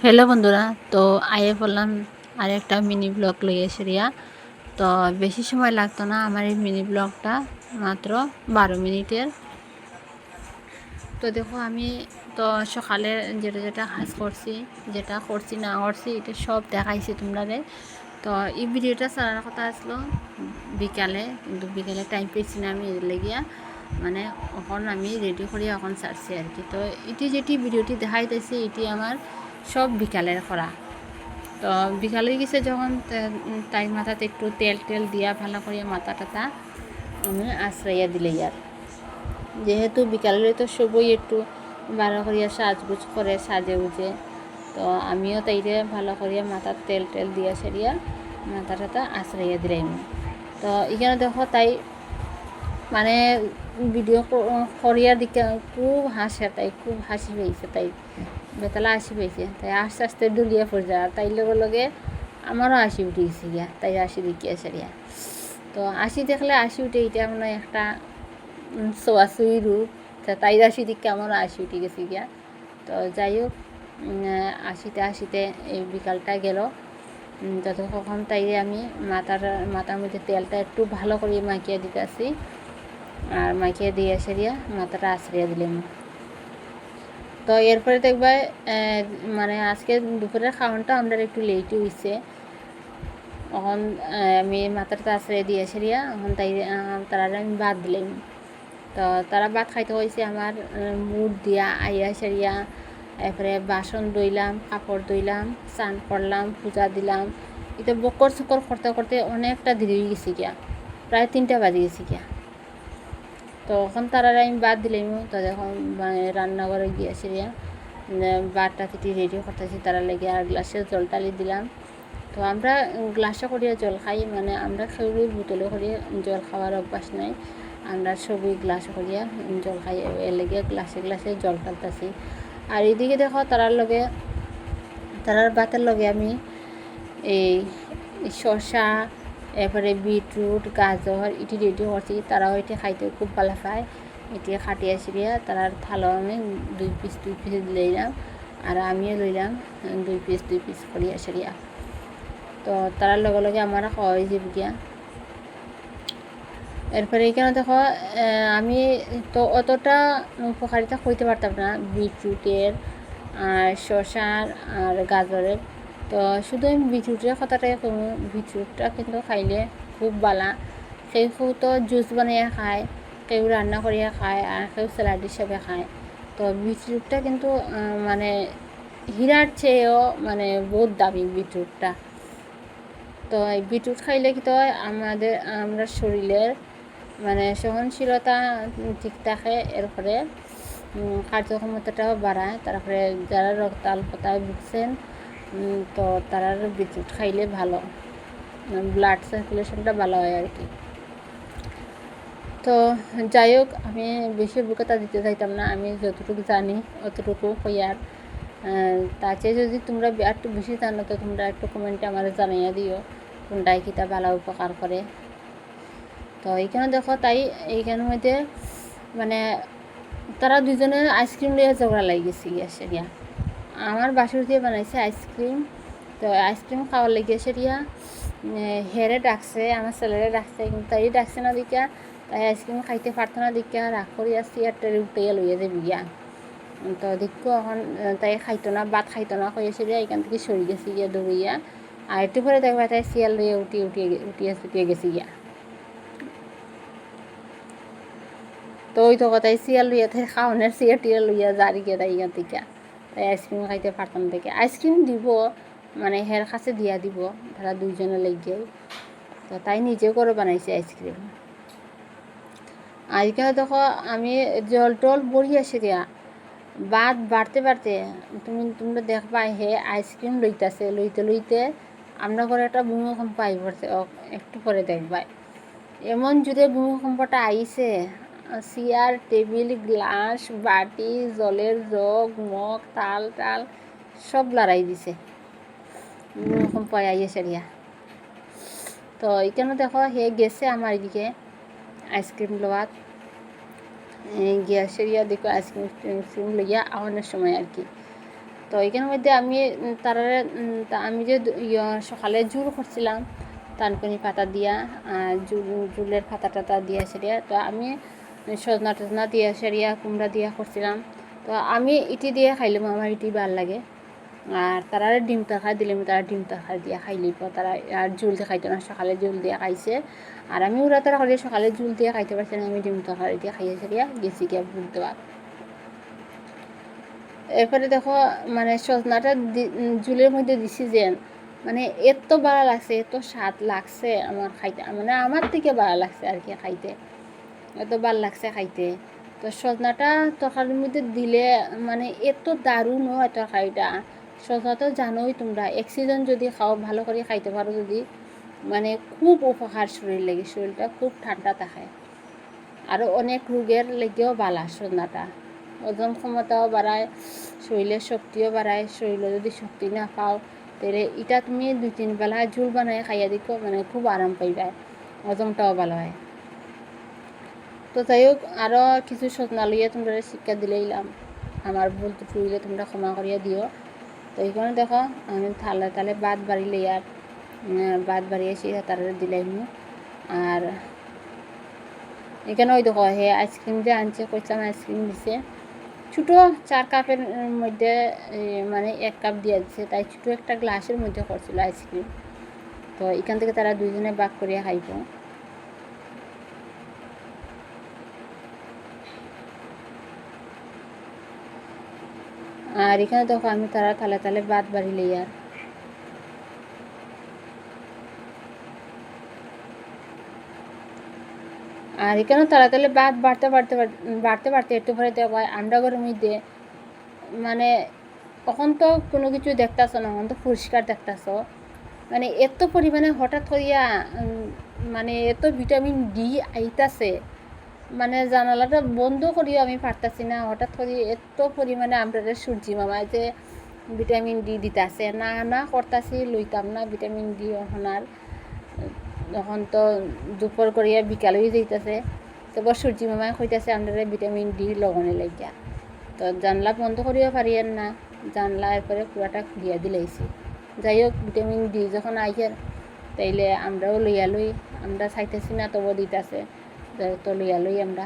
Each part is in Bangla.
হ্যালো বন্ধুরা, তো আইয়ে বললাম আর একটা মিনি ব্লগ লইয়ে সেরিয়া। তো বেশি সময় লাগতো না আমার এই মিনি ব্লগটা, মাত্র 12 মিনিটের। তো দেখো আমি তো সকালে যেটা যেটা কাজ করছি, যেটা করছি না করছি এটা সব দেখাইছি তোমরা। তো এই ভিডিওটা ছাড়ার কথা আসলো বিকালে, কিন্তু বিকালে টাইম পেয়েছি না আমি এর লেগিয়া, মানে এখন আমি রেডি করি এখন ছাড়ছি আর কি। তো এটি যেটি ভিডিওটি দেখাইতেছি এটি আমার সব বিকালের করা। তো বিকালে গেছে যখন তাই মাথাতে একটু তেল টেল দিয়া ভালো করে মাথা টাথা আমি আশ্রইয়া দিলে আর যেহেতু বিকালে তো সবই একটু ভালো করিয়া সাজগুজ করে সাজে উজে, তো আমিও তাইরে ভালো করিয়া মাথার তেল টেল দিয়া সেরিয়া মাথা টাথা আশ্রইয়া দিলাম। তো এখানে দেখো তাই মানে ভিডিও করিয়ার দিকে খুব হাসে, তাই খুব হাসি পেয়েছে, তাই বেতলা হাসি পেয়েছে, তাই আস্তে আস্তে ডুলিয়া পড়ে যায়। আর তাই লগে লগে আমারও হাসি উঠে গেছে গিয়া, তাই হাসি দেখিয়া সেরিয়া। তো হাসি দেখলে হাসি উঠে, এটা মানে একটা ছোঁয়াছুঁই রূপ। তাই হাসি দিকে আমারও হাসি উঠে গেছে গিয়া। তো যাই হোক, হাসিতে হাসিতে এই বিকালটা গেল। ততক্ষণ তাইরে আমি মাথার মধ্যে তেলটা একটু ভালো করে মাখিয়ে দিতেছি, আর মাখিয়ে দিয়ে সেরিয়া মাথাটা আশ্রিয়া দিলাম। তো এরপরে দেখবা মানে আজকে দুপুরের খাওয়ানটা আমরা একটু লেটই হয়েছে। এখন আমি মাথাটা আশ্রয় দিয়ে সেরিয়া এখন তারা আমি ভাত দিলাম। তো তারা ভাত খাইতে হয়েছে আমার মুড দিয়া আইয়া সেরিয়া। এরপরে বাসন ধুইলাম, কাপড় ধুইলাম, স্নান করলাম, পূজা দিলাম। এটা বকর চকর করতে করতে অনেকটা দেরি হয়ে গেছে গিয়া, প্রায় 3টা বাজে গেছে গিয়া। তো এখন তারা আমি বাদ দিলাম। তো যখন রান্নাঘরে গিয়ে সেরিয়া বারটা থেকে রেডি করতেছি তারা লেগে, আর গ্লাসে জল টালি দিলাম। তো আমরা গ্লাসে করিয়া জল খাই, মানে আমরা খেয়ে বোতলে করিয়া জল খাওয়ার অভ্যাস নাই, আমরা সবই গ্লাস করিয়া জল খাই। এর লেগে গ্লাসে গ্লাসে জল ফেলতেছি। আর এদিকে দেখো তারার ভাতের লগে আমি এই শসা, এরপরে বিটরুট, গাজর এটি রেডি করছি। তারাও এটি খাইতে খুব ভালো পায়। এটি খাটিয়া সিরিয়া তারার থালো আমি 2 পিস লইলাম, আর আমিও লইলাম 2 পিস করিয়া সিরিয়া। তো তারার লগে লগে আমার খাওয়া হয়ে যাবে গিয়া। এরপরে এখানে দেখো আমি তো অতটা উপকারিতা কইতে পারতাম না বিটরুটের আর শসার আর গাজরের। তো শুধু আমি বিটরুটের কথাটাই কম। বিটরুটটা কিন্তু খাইলে খুব বালা। কেউ তো জুস বানিয়ে খায়, কেউ রান্না করিয়া খায়, আর কেউ স্যালাড হিসাবে খায়। তো বিটরুটটা কিন্তু মানে হীরার চেয়েও মানে বহুত দামি বিটরুটটা। তো এই বিটরুট খাইলে কি তো আমরা শরীরের মানে সহনশীলতা ঠিক থাকে, এরপরে কার্যক্ষমতাটাও বাড়ায়। তারপরে যারা রক্তাল্পতায় ভুগছেন তো তারা বিটরুট খাইলে ভালো, ব্লাড সার্কুলেশনটা ভালো হয় আর কি। তো যাই হোক, আমি বেশি অভিজ্ঞতা দিতে চাইতাম না, আমি যতটুকু জানি অতটুকু হইয়ার। তার চেয়ে যদি তোমরা একটু বেশি জানো তো তোমরা একটু কমেন্টে আমার জানাইয়া দিও কোনটাই কিতা ভালো উপকার করে। তো এইখানে দেখো তাই এইখানের মধ্যে মানে তারা দুজনে আইসক্রিম নিয়ে ঝগড়া লাগি গেছে সেরিয়া। আমার বাসুর দিয়ে বানাইছে আইসক্রিম। তো আইসক্রিম খাওয়ার লেগে সেরিয়া হেরে ডাকছে, আমার ছেলেরে ডাকছে, কিন্তু তাই ডাকছে না দিকা, তাই আইসক্রিম খাইতে পারতো না দিকা রাগ করিয়া চেয়ারটারে উঠাইয়া লইয়া যাবি গিয়া। তো দেখো এখন তাই খাইতো না, ভাত খাইতো না কইয়া সেরিয়া এখান থেকে সরি গেছে গিয়া দৌড়িয়া। আর একটু পরে দেখবা তাই চেয়ার লইয়া উঠিয়ে গেছে গিয়া। তো ওই তো কথাই চেয়ার লইয়া তাই খাওয়ানোর চেয়ার টিয়ার লইয়া জারি গিয়া তাই এখান থেকে, তাই আইসক্রিম খাইতে পারতাম থেকে আইসক্রিম দিব, মানে হের কাছে দিয়া দিব তারা দুইজনে লেগে। তো তাই নিজেও করে বানাইছে আইসক্রিম। আজকাল দেখো আমি জল টল বড়িয়া সেরিয়া ভাত বাড়তে বাড়তে তোমরা দেখবা হে আইসক্রিম লইতে লইতে আমরা ঘরে একটা ভূমিকম্প আই পড়ছে, একটু পরে দেখবা এমন জুড়ে ভূমিকম্পটা আইছে, চেয়ার টেবিল গ্লাস বাটি জলের জগ মগ তাল টাল সব লড়াই দিছে ভূমিকম্প আইয়ে সেরিয়া। তো এখানে দেখো হে গেছে আমার এদিকে আইসক্রিম লোয়াত গিয়া সেরিয়া দেখো আইসক্রিম লইয়া আওয়ানোর সময় আর কি। তো এখানের মধ্যে আমি আমি যে সকালে জুল করছিলাম তানকুনি পাতা দিয়া জুলের পাতা টাতা দিয়া সেরিয়া, তো আমি সজনা টজনা দিয়া সেরিয়া কুমড়া দিয়া করছিলাম। তো আমি ইটি দিয়ে খাইলাম, আমার ইটি ভাল লাগে। আর তারা ডিম তরকারি দিলাম, তারা ডিম তরকারি দিয়ে খাইলিব, তারা আর জুল দিয়ে খাইতো না, সকালে জুল দিয়ে খাইছে। আর আমি ওরা তারা করে সকালে জুল দিয়ে খাইতে পারছি না, আমি ডিম তরকারি দিয়ে খাইয়ে সেরিয়া গেছি গিয়ে বুঝতে পার। এরপরে দেখো মানে সজনাটা জুলের মধ্যে দিছি যে মানে এত ভালো লাগছে, এত স্বাদ লাগছে আমার খাইতে, মানে আমার থেকে ভালো লাগছে আর কি খাইতে, এত ভালো লাগছে খাইতে। তো সজনাটা তরকারির মধ্যে দিলে মানে এত দারুণ হয় তরকারিটা। সজনা তো জানোই তোমরা, এক সিজন যদি খাও ভালো করে খাইতে পারো যদি, মানে খুব উপকার শরীর লাগে, শরীরটা খুব ঠান্ডা থাকে। আরও অনেক রোগের লেগেও ভালো সজনাটা, ওজন ক্ষমতাও বাড়ায়, শরীরের শক্তিও বাড়ায়। শরীরে যদি শক্তি না পাও তাহলে এটা তুমি 2-3 বেলা ঝোল বানাই খাইয়া দিকো, মানে খুব আরাম পাইবা, ওজনটাও ভালো হয়। তো যাই হোক, আরও কিছু সজনা লইয়া তোমরা শিক্ষা দিলেইলাম, আমার ভুল ত্রুটি হইলে তোমরা ক্ষমা করিয়া দিও। তো এইখানে দেখো আমি থালে থালে ভাত বাড়িলে আর ভাত বাড়িয়ে সেই তারা দিলাইম। আর এখানে ওই দেখো হে আইসক্রিম যে আনছে, কইলাম আইসক্রিম দিছে ছোটো 4 কাপের মধ্যে, মানে 1 কাপ দিয়ে দিচ্ছে, তাই ছোটো একটা গ্লাসের মধ্যে করছিল আইসক্রিম। তো এখান থেকে তারা দুজনে ভাগ করিয়া খাইব। আর এখানে দেখো আমি তারা থালে থালে ভাত বাড়িলে আর এখানে তাড়াতাড়ি ভাত বাড়তে একটু পরে দেখো আমরা ঘরের মধ্যে মানে এখন তো কোনো কিছু দেখতেছো না, এখন তো পরিষ্কার দেখতেছো, মানে এত পরিমাণে হঠাৎ করিয়া মানে এত ভিটামিন ডি আইতাছে, মানে জানালাটা বন্ধ করিও আমি পারতাছি না। হঠাৎ করে এত পরিমাণে আমরা সূর্যি মামায় যে ভিটামিন ডি দিতেছে, না করতাছি লইতাম না ভিটামিন ডি। এখন তো দুপুর করিয়া বিকাল হয়ে যাইতেছে, তবে সূর্যি মামায় কইতাছে আমরা ভিটামিন ডি লগনে লাগিয়া। তো জানলা বন্ধ করিও পারিয়েন না, জানলা এরপরে পুরাটা খুলিয়া দিলাইছি। যাই হোক, ভিটামিন ডি যখন আইয়ার তাইলে আমরাও লইয়া লই, আমরা চাইতেছি না তবু দিতেছে, তো লইয়া লই আমরা।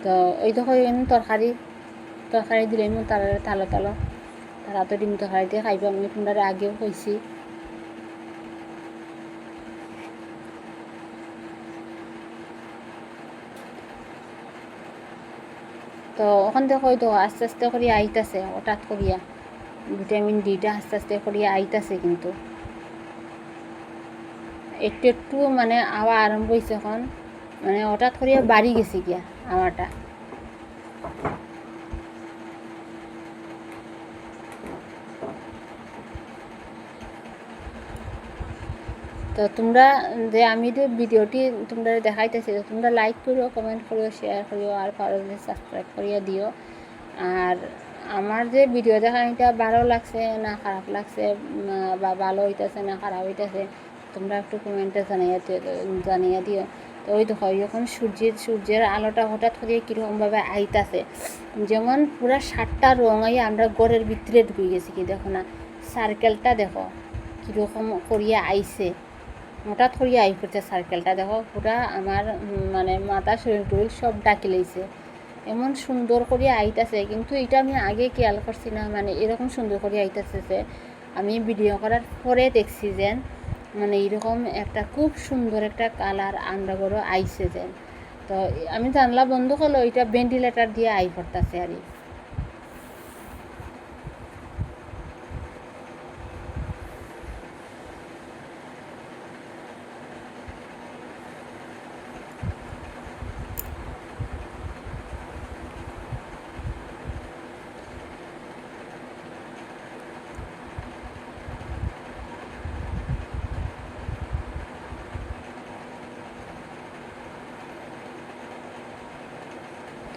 তো ওই দেখো তরকারি দিলে তারা তালো তারা তো ডিম তরকারি দিয়ে খাইব, আমি তোমরা আগেও কইছি। তো ওখান থেকে তো আস্তে আস্তে করিয়া আইতাছে, হঠাৎ করিয়া ভিটামিন ডিটা আস্তে আস্তে করিয়া আইতাছে, কিন্তু একটু মানে আওয়া আরম্ভ হয়েছে এখন, মানে হঠাৎ করিয়া বাড়ি গেছে গিয়া আওয়াটা। তো তোমরা যে আমি যে ভিডিওটি তোমরা দেখাইতেছি, তোমরা লাইক করিও, কমেন্ট করিও, শেয়ার করিও, আর পারলে সাবস্ক্রাইব করিয়া দিও। আর আমার যে ভিডিও দেখা এটা ভালো লাগছে না খারাপ লাগছে, বা ভালো হইতেছে না খারাপ হইতেছে, তোমরা একটু কমেন্টে জানিয়ে দিও। তো ওই দেখো যখন সূর্যের আলোটা হঠাৎ করে কীরকমভাবে আইতাছে, যেমন পুরা 7টা রঙ আইয়া আমরা ঘরের ভিতরে ঢুকে গেছি। কি দেখো না, সার্কেলটা দেখো কীরকম করিয়া আইছে, হঠাৎ করিয়া আই পড়ছে সার্কেলটা দেখো, পুরা আমার মানে মাথা শরীর টরীর সব ডাকি লইছে, এমন সুন্দর করে আইতাছে। কিন্তু এটা আমি আগে খেয়াল করছি না, মানে এরকম সুন্দর করে আইতাছে যে আমি ভিডিও করার পরে দেখছি যে মানে এরকম একটা খুব সুন্দর একটা কালার আমরা ঘরে আইছে যে। তো আমি জানলা বন্ধ করলো, এটা ভেন্টিলেটার দিয়ে আই পড়তেছে আর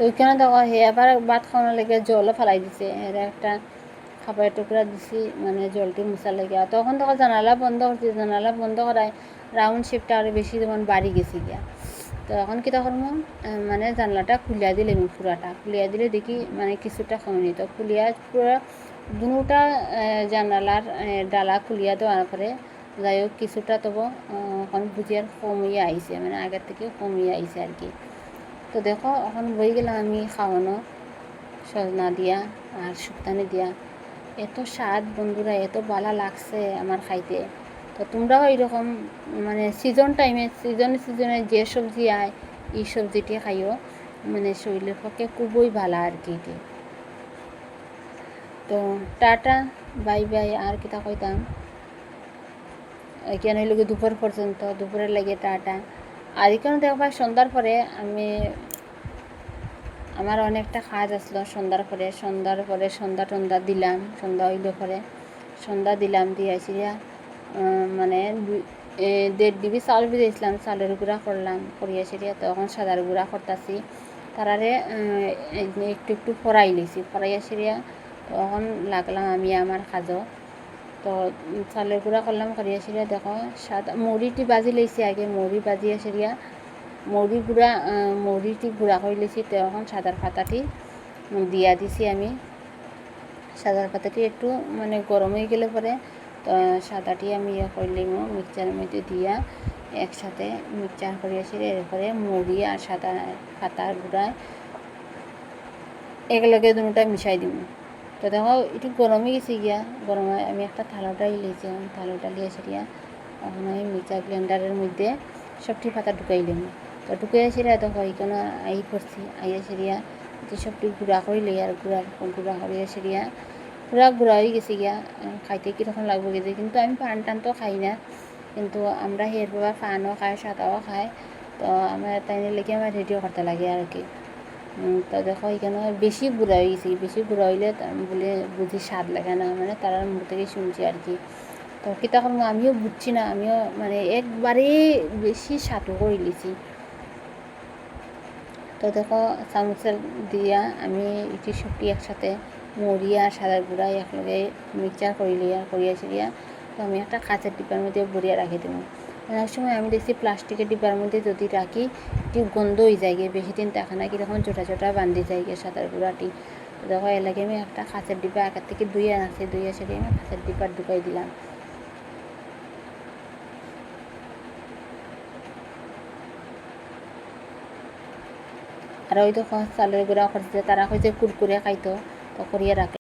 তো ওইখানে দেখো হে আবার ভাত খাওয়ানোর লেগে জলও ফেলাই দিছে, এর একটা খাবারের টুকরা দিছি মানে জলটি মুছার লেগে। তখন জানালা বন্ধ করছি, জানালা বন্ধ করায় রাউন্ড শেপটা আরও বেশি যেমন বাড়ি গেছি গিয়া। তো এখন কীটা করবো, মানে জানলাটা খুলিয়া দিলে পুরাটা খুলিয়া দিলে দেখি মানে কিছুটা কমনি, তো খুলিয়া পুরা দুটা জানালার ডালা খুলিয়া দেওয়ার পরে যাই হোক কিছুটা তবু এখন বুঝি আর কমিয়ে আইছে, মানে আগের থেকে কমিয়ে আইছে আর কি। তো দেখো এখন বই গেলাম আমি খাওয়ানো সজনা দিয়া আর শুক্তানি দিয়া, এত স্বাদ বন্ধুরা, এত ভালো লাগছে আমার খাইতে। তো তোমরাও এইরকম মানে সিজনে যে সবজি আয় এই সবজিটি খাইও, মানে শরীরের পক্ষে খুবই ভালো আর কি। তো টাটা, বাই বাই, আর কিতা কইতাম, এখানে লোক দুপুর পর্যন্ত, দুপুরের লাগে টাটা। আর এখানে দেখবা সন্ধ্যার পরে আমার অনেকটা কাজ আসলো সন্ধ্যার পরে সন্ধ্যা টন্ধা দিলাম, সন্ধ্যা হইল পরে সন্ধ্যা দিলাম দিয়ে আসিয়া মানে 1.5 ডিবি চাউল ভিজাইছিলাম, চাউলের গুঁড়া করলাম, করিয়া সেরিয়া তখন সাদার গুঁড়া করতেছি, তারারে একটু একটু ফরাই লইছি, ফরাইয়া সেরিয়া তখন লাগলাম আমি আমার কাজও। তো চাউলের গুঁড়া করলাম, করিয়া সেরিয়া দেখো সাদা মুড়িটি বাজি লইছি আগে, মুড়ি বাজিয়া সেরিয়া মুড়িটি গুঁড়া করে লিছি, তখন সাদার পাতাটি দিয়া দিছি আমি। সাদার পাতাটি একটু মানে গরম হয়ে গেলে পরে তো সাদাটি আমি করলাম মিক্সচারের মধ্যে দিয়া একসাথে মিক্সচার করিয়াছি, এরপরে মুড়ি আর সাদা পাতার গুঁড়ায় এগুলোকে দুটা মিশাই দিব। তো দেখো একটু গরম হয়ে গেছে গিয়া, গরমে আমি একটা থালোটাই লিয়েছি, থালোটা লিয়ে সেরিয়া এখন আমি মিক্সচার ব্লেন্ডারের মধ্যে সবটি পাতা ঢুকাইলাম। তো ঢুকে সেরিয়া দেখো এখানে আই করছি, আইয়া সেরিয়া যে সবটি গুঁড়া করিলে আর গুঁড়া করিয়া সেরিয়া গুঁড়া হয়ে গেছে গিয়া, খাইতে কীরকম লাগবে গেছে। কিন্তু আমি পান টান তো খাই না, কিন্তু আমরা হের বাবা পানও খাই সাদাও খাই, তো আমার তাই লেগে আমার রেডিও করতে লাগে আর কি। তো দেখো এখানে বেশি গুঁড়া হয়ে গেছে, বেশি গুঁড়া হইলে বলে বুঝি স্বাদ লাগে না, মানে তার মুখ থেকে শুনছি আর কি। তো কীটা করবো আমিও বুঝছি না, আমিও মানে একবারেই বেশি স্বাদও করে লিছি। তো দেখো চামচের দিয়া আমি এটি সবটি একসাথে মুড়ি আর সাদার গুঁড়া একলগে মিক্সচার করিয়া সেরিয়া তো আমি একটা কাঁচের ডিব্বার মধ্যে ভরিয়া রাখি দেবো। অনেক সময় আমি দেখছি প্লাস্টিকের ডিব্বার মধ্যে যদি রাখি একটু গন্ধ হয়ে যায় গিয়ে, বেশি দিন থাকে না, কীরকম ছোটা ছোটা বান্ধি যায় গিয়ে সাদার গুঁড়াটি। তো দেখো এর লাগে আমি একটা কাঁচের ডিব্বা আগের থেকে ধুয়ে রাখছি, ধুয়ে সেরিয়ে আমি কাঁচের ডিব্বার ঢুকাই দিলাম। আর ওই তো চালের গুঁড়া করছে, তারা হয়েছে কুরকুরে খাইতো, তো করিয়া রাখলাম।